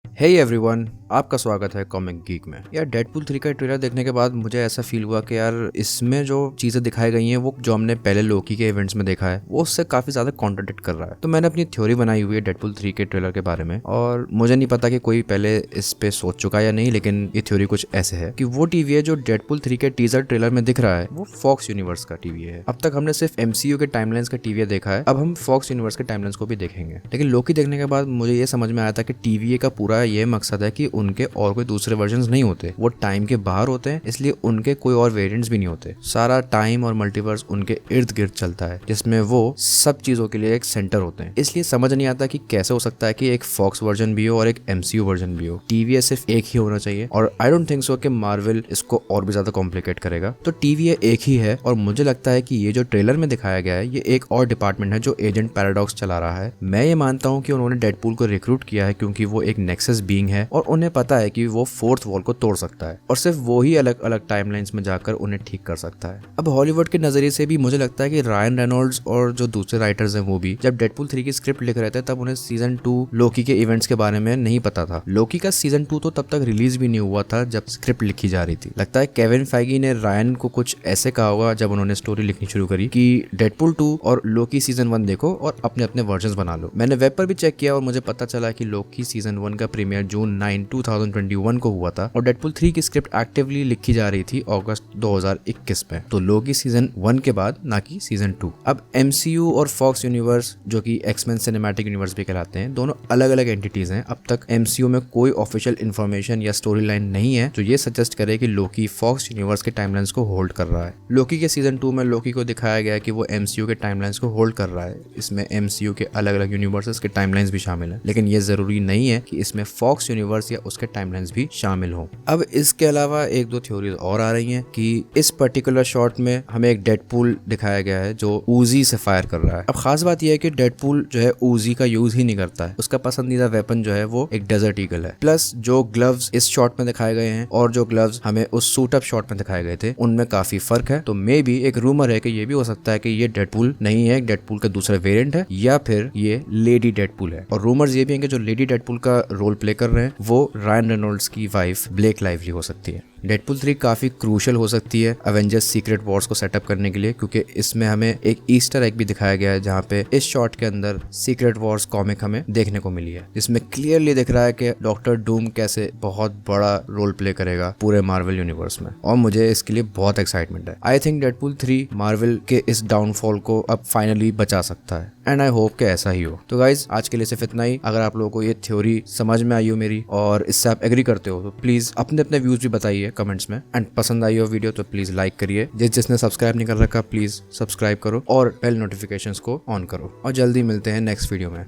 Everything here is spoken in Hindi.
हे एवरीवन, आपका स्वागत है कॉमिक गीक में। यार डेडपूल 3 का ट्रेलर देखने के बाद मुझे ऐसा फील हुआ कि यार इसमें जो चीजें दिखाई गई हैं वो जो हमने पहले लोकी के इवेंट्स में देखा है वो उससे काफी ज्यादा कॉन्ट्रडिक्ट कर रहा है। तो मैंने अपनी थ्योरी बनाई हुई है डेडपूल 3 के ट्रेलर के बारे में, और मुझे नहीं पता कि कोई पहले इस पे सोच चुका है या नहीं, लेकिन ये थ्योरी कुछ ऐसे है कि वो टीवी जो डेडपूल 3 के टीजर ट्रेलर में दिख रहा है वो फॉक्स यूनिवर्स का टीवी है। अब तक हमने सिर्फ एमसीयू के टाइमलाइंस का टीवी देखा है, अब हम फॉक्स यूनिवर्स के टाइमलाइंस को भी देखेंगे। लेकिन लोकी देखने के बाद मुझे ये समझ में आया था कि टीवी का पूरा ये मकसद है कि उनके और कोई दूसरे वर्जन्स नहीं होते, वो टाइम के बाहर होते हैं, इसलिए उनके कोई और वेरिएंट्स भी नहीं होते। सारा टाइम और मल्टीवर्स उनके इर्द गिर्द चलता है, जिसमें वो सब चीजों के लिए एक सेंटर होते हैं। इसलिए समझ नहीं आता कि कैसे हो सकता है कि एक फॉक्स वर्जन भी हो और एक एमसीयू वर्जन भी हो। टीवी सिर्फ एक ही होना चाहिए, और आई डोंट थिंक सो कि मार्वल इसको और भी ज्यादा कॉम्प्लिकेट करेगा। तो टीवी एक ही है, और मुझे लगता है कि ये जो ट्रेलर में दिखाया गया है ये एक और डिपार्टमेंट है जो एजेंट पैराडॉक्स चला रहा है। मैं ये मानता हूँ कि उन्होंने डेडपूल को रिक्रूट किया है क्योंकि वो एक नेक्सस बीइंग है और उन्हें पता है कि वो फोर्थ वॉल को तोड़ सकता है, और सिर्फ वो ही अलग अलग टाइमलाइंस में जाकर उन्हें ठीक कर सकता है। अब हॉलीवुड के नजरिए से भी मुझे लगता है कि रायन रेनॉल्ड्स और जो दूसरे राइटर्स हैं वो भी जब डेडपूल 3 की स्क्रिप्ट लिख रहे थे तब उन्हें सीजन 2 लोकी के इवेंट्स के बारे में नहीं पता था। लोकी का सीजन 2 तो तब तक रिलीज भी नहीं हुआ था जब स्क्रिप्ट लिखी जा रही थी। लगता है केविन फाइगी ने रायन को कुछ ऐसे कहा होगा जब उन्होंने स्टोरी लिखनी शुरू करी कि डेडपूल 2 और लोकी सीजन 1 देखो और अपने अपने वर्जन बना लो। मैंने वेब पर भी चेक किया और मुझे पता चला कि लोकी सीजन 1 का प्रीमियर जून 9, 2021 को हुआ था और डेडपूल 3 की स्क्रिप्ट एक्टिवली लिखी जा रही थी अगस्त 2021 में। तो लोकी सीजन 1 के बाद, ना कि सीजन 2। अब एमसीयू और फॉक्स यूनिवर्स, जो कि एक्समेन सिनेमैटिक यूनिवर्स भी कहलाते हैं, दोनों अलग अलग एंटिटीज हैं। अब तक एमसीयू में कोई ऑफिशियल इंफॉर्मेशन या स्टोरी लाइन नहीं है जो ये सजेस्ट करे कि लोकी फॉक्स यूनिवर्स के टाइमलाइंस को होल्ड कर रहा है। लोकी के सीजन 2 में लोकी को दिखाया गया कि वो एमसीयू के टाइमलाइंस को होल्ड कर रहा है। इसमें एमसीयू के अलग अलग यूनिवर्सेस के टाइमलाइंस भी शामिल है, लेकिन ये जरूरी नहीं है कि इसमें फॉक्स यूनिवर्स या उसके टाइमलाइंस भी शामिल हो। अब इसके अलावा एक दो थ्योरीज और आ रही हैं कि इस पर्टिकुलर शॉट में हमें एक डेडपूल दिखाया गया है जो ऊजी से फायर कर रहा है। अब खास बात यह है कि डेडपूल जो है ऊजी का यूज ही नहीं करता है, उसका पसंदीदा वेपन जो है वो एक डेजर्ट ईगल है। प्लस जो ग्लव्स इस शॉट में दिखाए गए हैं और जो ग्लव्स हमें उस सूट अप शॉट में दिखाए गए थे उनमें काफी फर्क है। तो मे बी एक रूमर है कि ये भी हो सकता है कि ये डेडपूल नहीं है, डेडपूल का दूसरा वेरिएंट है, या फिर ये लेडी डेडपूल है। और रूमर्स ये भी हैं कि जो लेडी डेडपूल का रोल प्ले कर रहे हैं वो रायन रेनॉल्ड्स की वाइफ ब्लेक लाइवली हो सकती है। डेडपूल 3 काफी क्रूशियल हो सकती है अवेंजर्स सीक्रेट वॉर्स को सेटअप करने के लिए, क्योंकि इसमें हमें एक ईस्टर एग भी दिखाया गया है जहाँ पे इस शॉट के अंदर सीक्रेट वॉर्स कॉमिक हमें देखने को मिली है, जिसमें क्लियरली दिख रहा है कि डॉक्टर डूम कैसे बहुत बड़ा रोल प्ले करेगा पूरे मार्वल यूनिवर्स में, और मुझे इसके लिए बहुत एक्साइटमेंट है। आई थिंक डेडपूल 3 मार्वल के इस डाउनफॉल को अब फाइनली बचा सकता है, एंड आई होप कि ऐसा ही हो। तो गाइज आज के लिए सिर्फ इतना ही। अगर आप लोगों को ये थ्योरी समझ में आई हो मेरी और इससे आप एग्री करते हो तो प्लीज अपने अपने व्यूज भी बताइए कमेंट्स में, एंड पसंद आई हो वीडियो तो प्लीज लाइक करिए। जिसने सब्सक्राइब नहीं कर रखा प्लीज सब्सक्राइब करो और बेल नोटिफिकेशंस को ऑन करो, और जल्दी मिलते हैं नेक्स्ट वीडियो में।